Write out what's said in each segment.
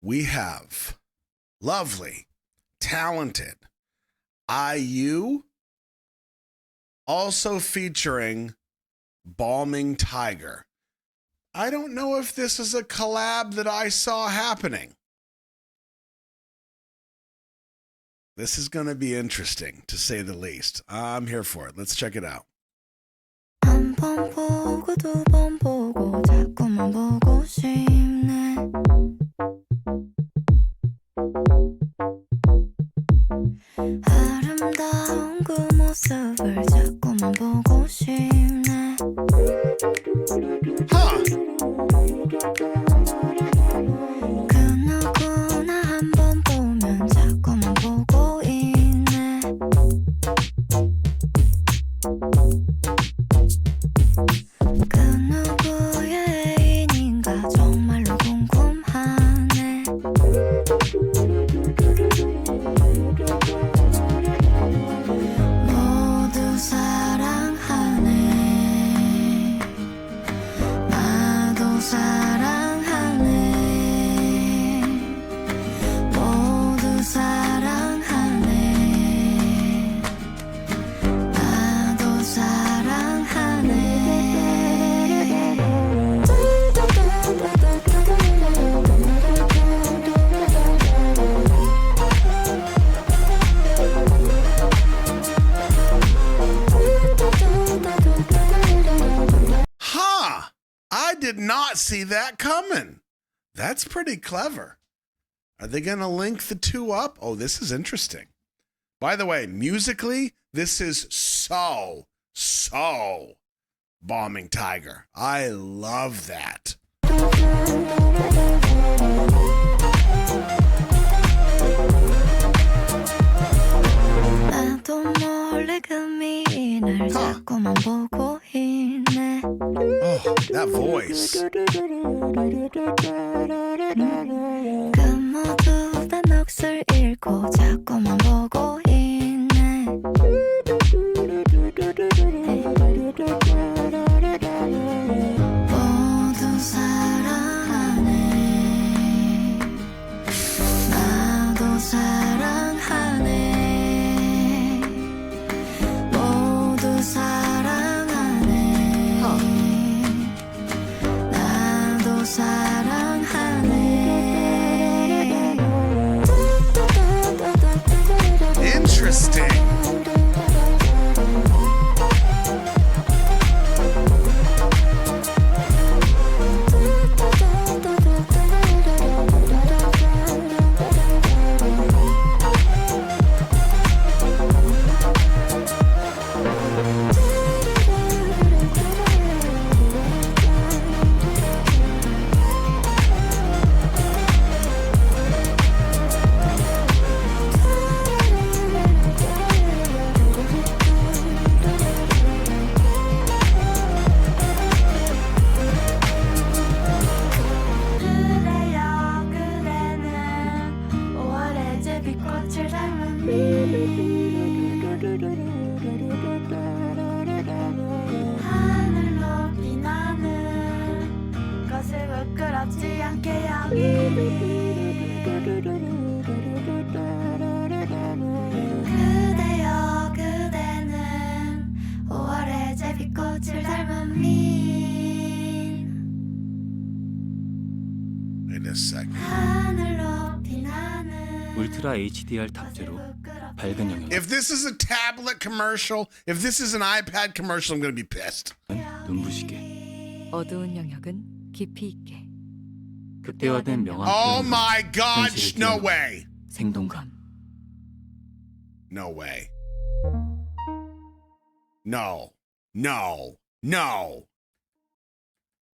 we have lovely, talented IU, also featuring Balming Tiger. I don't know if this is a collab that I saw happening. This is going to be interesting, to say the least. I'm here for it. Let's check it out. 한 번 보고 두 번 보고 자꾸만 보고 싶네 아름다운 그 모습을 자꾸만 보고 싶네 그 누구나 한 번 보면 자꾸만 보고 있네 그 누구의 애인인가 정말로 궁금하네 모두 사랑하네 나도 사랑하네 모두 사랑하네 나도 사랑하네 Huh! I did not see that coming. That's pretty clever. Are they going to link the two up? Oh, this is interesting. By the way, musically, this is so Balming Tiger. I love that. 나도 몰래 그 미인을 자꾸만 보고 있네 Oh, that voice. 그 모두 다 넋을 잃고 자꾸만 보고 있네 모두 사랑하네 나도 사랑하네 모두 사랑하네 나도 사랑하네 Interesting. 그래요 그대는 5월의 제비꽃을 닮은 하늘 높이 나는 것을 부끄럽지 않게 그대여 그대는 5월의 제비꽃을 닮은 민 Wait a second. 하늘 높이 나는 울트라 HDR 탑재로 밝은 영역은 If this is a tablet commercial, if this is an iPad commercial, I'm going to be pissed. 눈부시게 어두운 영역은 깊이 있게 극대화된 명암 Oh 표현으로 my God, 현실을 no 뛰어넘는 way. 생동감. No way. No. No. No.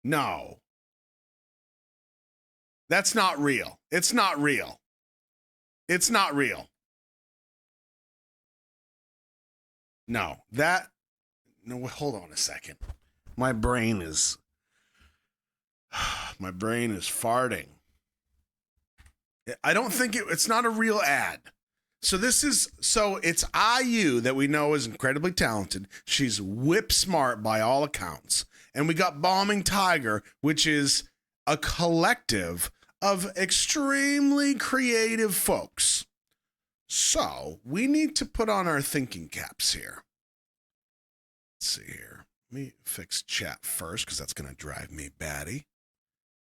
No. That's not real. It's not real. It's not real. No. No, hold on a second. My brain is farting. I don't think it's not a real ad. So it's IU that we know is incredibly talented. She's whip smart by all accounts. And we got Balming Tiger, which is a collective of extremely creative folks. So we need to put on our thinking caps here. Let's see here. Let me fix chat first because that's going to drive me batty.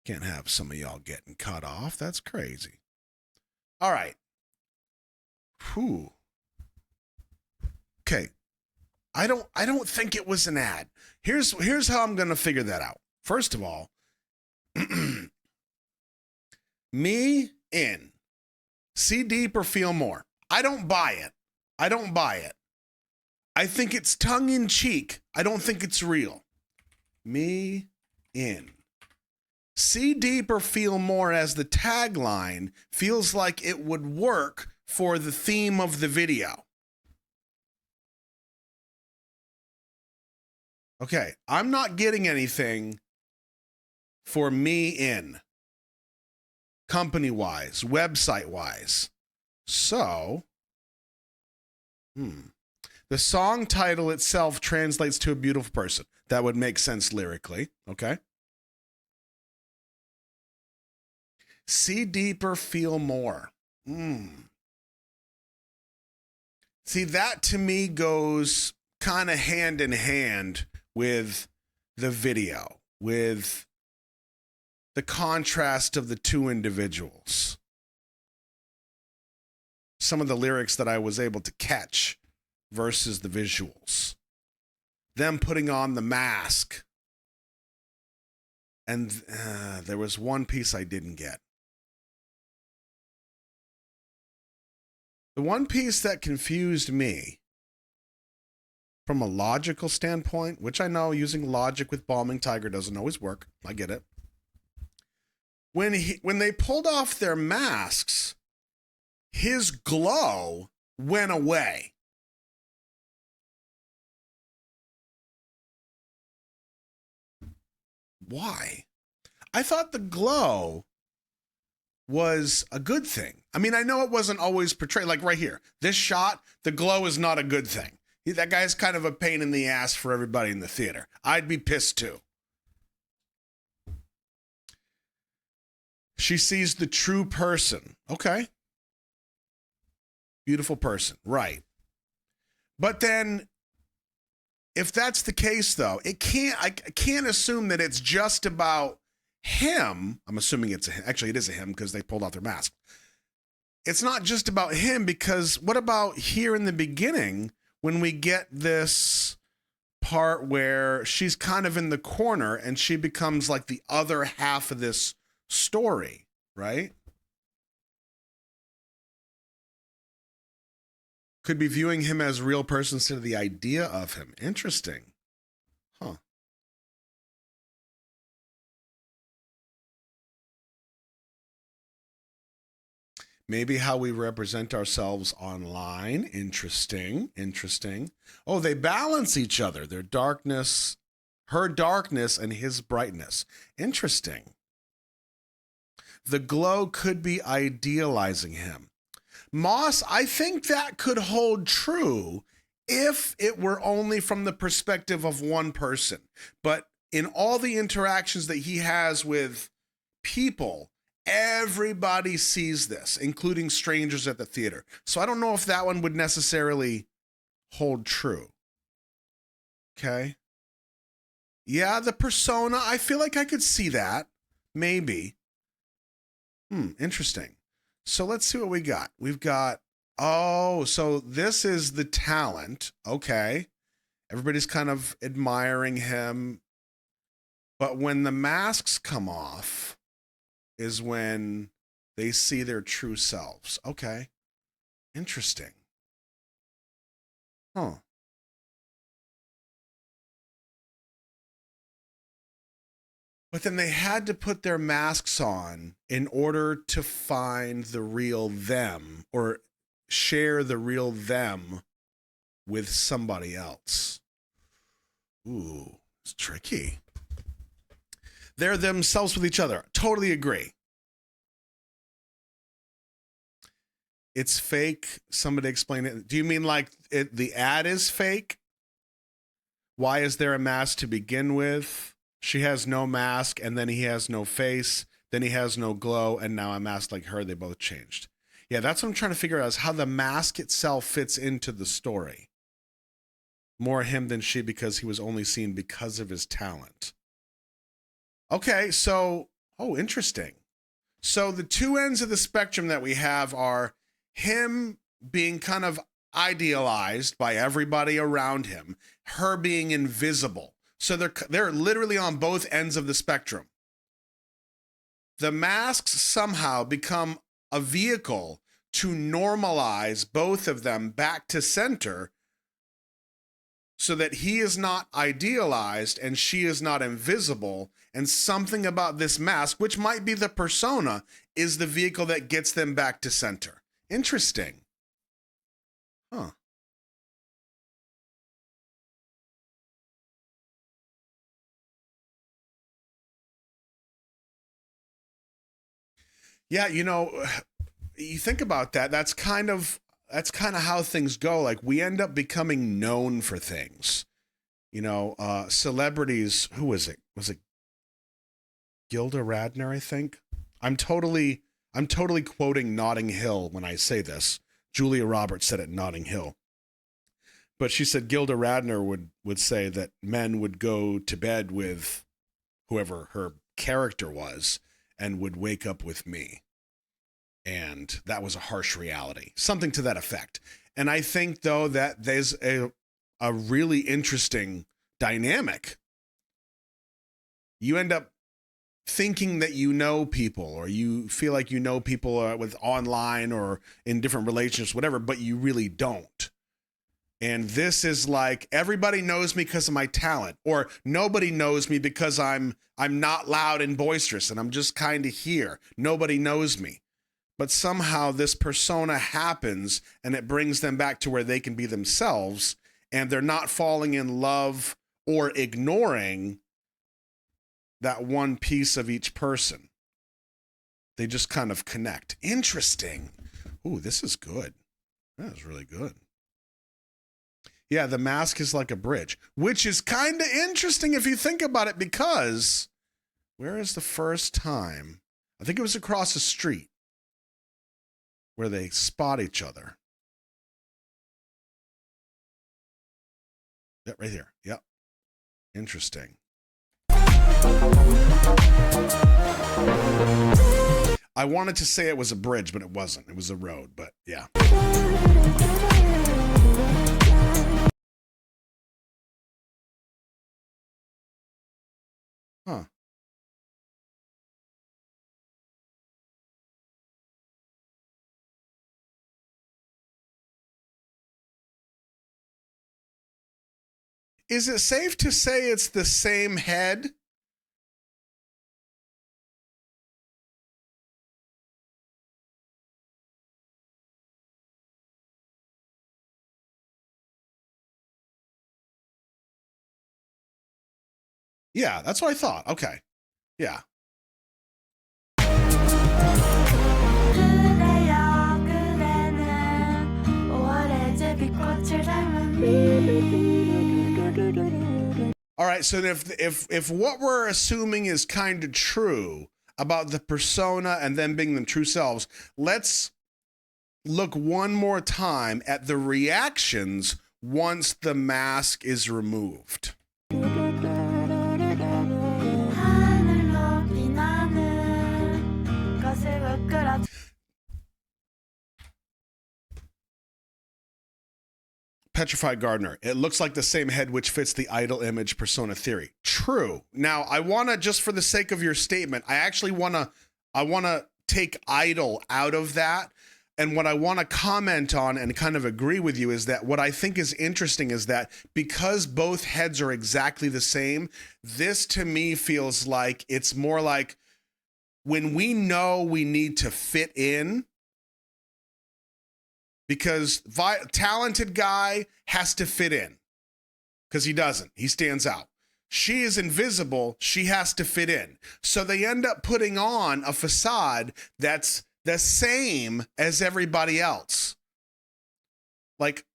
Can't have some of y'all getting cut off. That's crazy. All right. Whew. Okay. I don't think it was an ad. Here's how I'm going to figure that out. First of all, me in. See deep or feel more. I don't buy it. I don't buy it. I think it's tongue in cheek. I don't think it's real. Me in. See deep or feel more as the tagline feels like it would work for the theme of the video. Okay, I'm not getting anything for me in. Company-wise, website-wise. So, the song title itself translates to a beautiful person. That would make sense lyrically, okay? See deeper, feel more. See, that to me goes kind of hand in hand with the video, with the contrast of the two individuals. Some of the lyrics that I was able to catch versus the visuals. Them putting on the mask. And there was one piece I didn't get. The one piece that confused me from a logical standpoint, which I know using logic with Balming Tiger doesn't always work. I get it. When they pulled off their masks, his glow went away. Why? I thought the glow was a good thing. I mean, I know it wasn't always portrayed, like right here. This shot, the glow is not a good thing. That guy's kind of a pain in the ass for everybody in the theater. I'd be pissed too. She sees the true person. Okay. Beautiful person. Right. But then, if that's the case, though, I can't assume that it's just about him. I'm assuming it's a him. Actually, it is a him because they pulled out their mask. It's not just about him because what about here in the beginning when we get this part where she's kind of in the corner and she becomes like the other half of this story, right? Could be viewing him as a real person instead of the idea of him. Interesting. Huh. Maybe how we represent ourselves online. Interesting. Interesting. Oh, they balance each other. Their darkness, her darkness and his brightness. Interesting. The glow could be idealizing him. Moss, I think that could hold true if it were only from the perspective of one person. But in all the interactions that he has with people, everybody sees this, including strangers at the theater. So I don't know if that one would necessarily hold true. Okay. Yeah, the persona, I feel like I could see that. Maybe. Interesting. So let's see what we got. We've got, so this is the talent. Okay. Everybody's kind of admiring him. But when the masks come off is when they see their true selves. Okay. Interesting. Huh. But then they had to put their masks on in order to find the real them or share the real them with somebody else. Ooh, it's tricky. They're themselves with each other. Totally agree. It's fake. Somebody explain it. Do you mean like the ad is fake? Why is there a mask to begin with? She has no mask and then he has no face. Then he has no glow, and now I'm masked like her. They both changed. Yeah, that's what I'm trying to figure out, is how the mask itself fits into the story. More him than she, because he was only seen because of his talent. Okay, so, interesting. So the two ends of the spectrum that we have are him being kind of idealized by everybody around him, her being invisible. So they're literally on both ends of the spectrum. The masks somehow become a vehicle to normalize both of them back to center, so that he is not idealized and she is not invisible, and something about this mask, which might be the persona, is the vehicle that gets them back to center. Interesting. Huh. Yeah, you think about that. That's kind of how things go. Like, we end up becoming known for things. Celebrities, who was it? Was it Gilda Radner, I think? I'm totally quoting Notting Hill when I say this. Julia Roberts said it, Notting Hill. But she said Gilda Radner would say that men would go to bed with whoever her character was and would wake up with me. And that was a harsh reality. Something to that effect. And I think, though, that there's a really interesting dynamic. You end up thinking that you know people, or you feel like you know people with online or in different relationships, whatever, but you really don't. And this is like, everybody knows me because of my talent, or nobody knows me because I'm not loud and boisterous and I'm just kind of here. Nobody knows me. But somehow this persona happens and it brings them back to where they can be themselves, and they're not falling in love or ignoring that one piece of each person. They just kind of connect. Interesting. Ooh, this is good. That is really good. Yeah, the mask is like a bridge, which is kind of interesting if you think about it, because where is the first time? I think it was across the street where they spot each other. Yeah, right here. Yep. Interesting. I wanted to say it was a bridge, but it wasn't. It was a road, but yeah. Huh. Is it safe to say it's the same head? Yeah, that's what I thought. Okay. Yeah. All right, so if what we're assuming is kind of true about the persona and them being them true selves, let's look one more time at the reactions once the mask is removed. Petrified Gardener. It looks like the same head which fits the idol image persona theory. True. Now, I want to, just for the sake of your statement, I want to take idol out of that. And what I want to comment on and kind of agree with you is that what I think is interesting is that because both heads are exactly the same, this to me feels like it's more like when we know we need to fit in, because talented guy has to fit in because he doesn't. He stands out. She is invisible. She has to fit in. So they end up putting on a facade that's the same as everybody else. Like,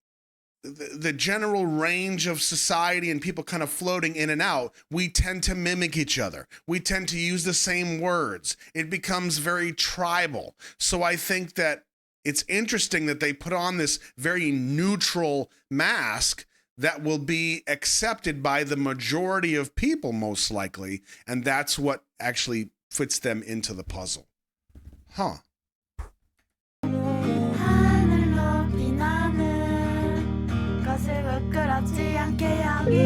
the general range of society and people kind of floating in and out, we tend to mimic each other. We tend to use the same words. It becomes very tribal. So I think that it's interesting that they put on this very neutral mask that will be accepted by the majority of people, most likely. And that's what actually fits them into the puzzle. Huh. 하늘 높이 나는 것을 부끄럽지 않게 여기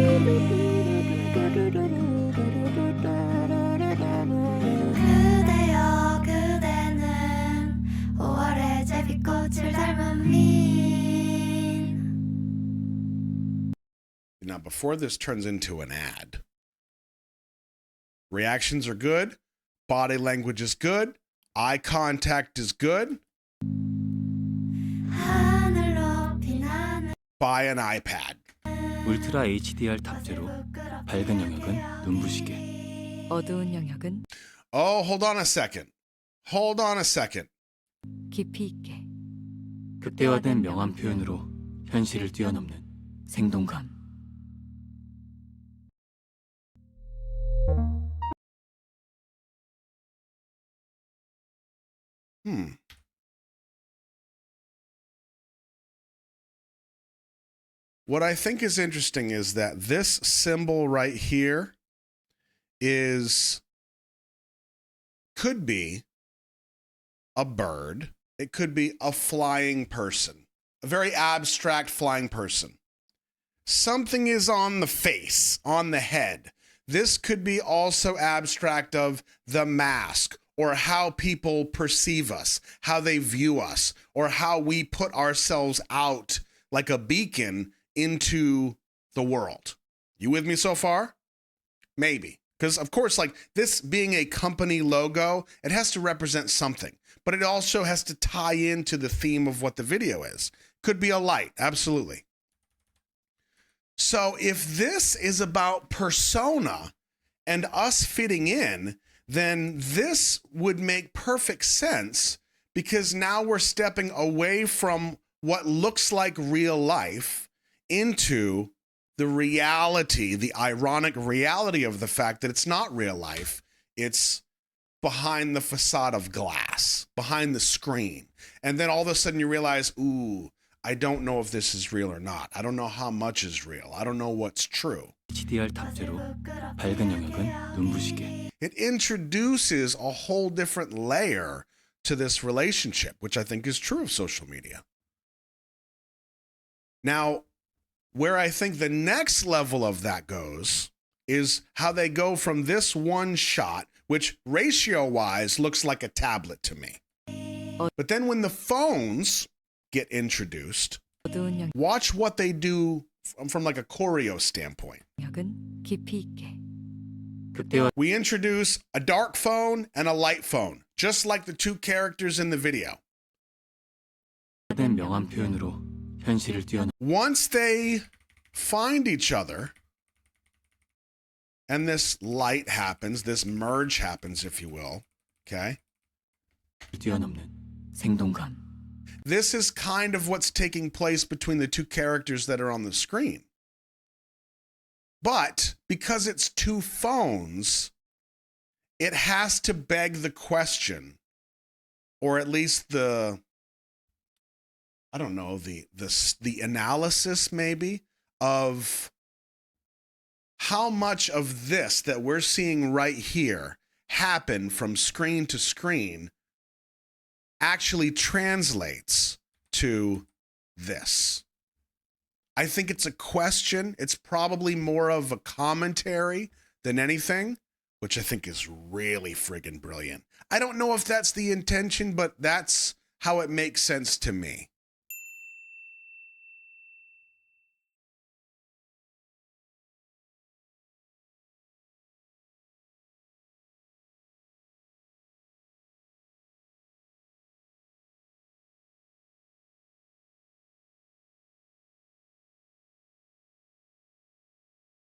그대여 그대는 5월의 제비꽃을 닮은 민 Now, before this turns into an ad, reactions are good, body language is good, eye contact is good. 하늘 높이 나는 Buy an iPad. 울트라 HDR 탑재로 밝은 영역은 눈부시게, 어두운 영역은 Oh, hold on a second. Hold on a second. 깊이 있게. 극대화된 명암 표현으로 현실을 뛰어넘는 생동감. What I think is interesting is that this symbol right here could be a bird. It could be a flying person, a very abstract flying person. Something is on the face, on the head. This could be also abstract of the mask, or how people perceive us, how they view us, or how we put ourselves out like a beacon into the world. You with me so far? Maybe. Because, of course, like this being a company logo, it has to represent something, but it also has to tie into the theme of what the video is. Could be a light, absolutely. So if this is about persona and us fitting in, then this would make perfect sense, because now we're stepping away from what looks like real life into the reality, the ironic reality of the fact that it's not real life. It's behind the facade of glass, behind the screen. And then all of a sudden you realize, ooh, I don't know if this is real or not. I don't know how much is real. I don't know what's true. HDR 탑재로 밝은 영역은 눈부시게. It introduces a whole different layer to this relationship, which I think is true of social media. Now, where I think the next level of that goes is how they go from this one shot, which ratio-wise looks like a tablet to me. But then when the phones get introduced, 어두운 watch what they do from like a choreo standpoint. 영역은 깊이 있게. 극대화된 We introduce a dark phone and a light phone, just like the two characters in the video. 명암 표현으로 현실을 뛰어넘는 Once they find each other and this light happens, this merge happens, if you will, okay? 뛰어넘는 생동감. This is kind of what's taking place between the two characters that are on the screen. But because it's two phones, it has to beg the question, or at least the analysis maybe of how much of this that we're seeing right here happen from screen to screen actually translates to this. I think it's a question. It's probably more of a commentary than anything, which I think is really friggin' brilliant. I don't know if that's the intention, but that's how it makes sense to me.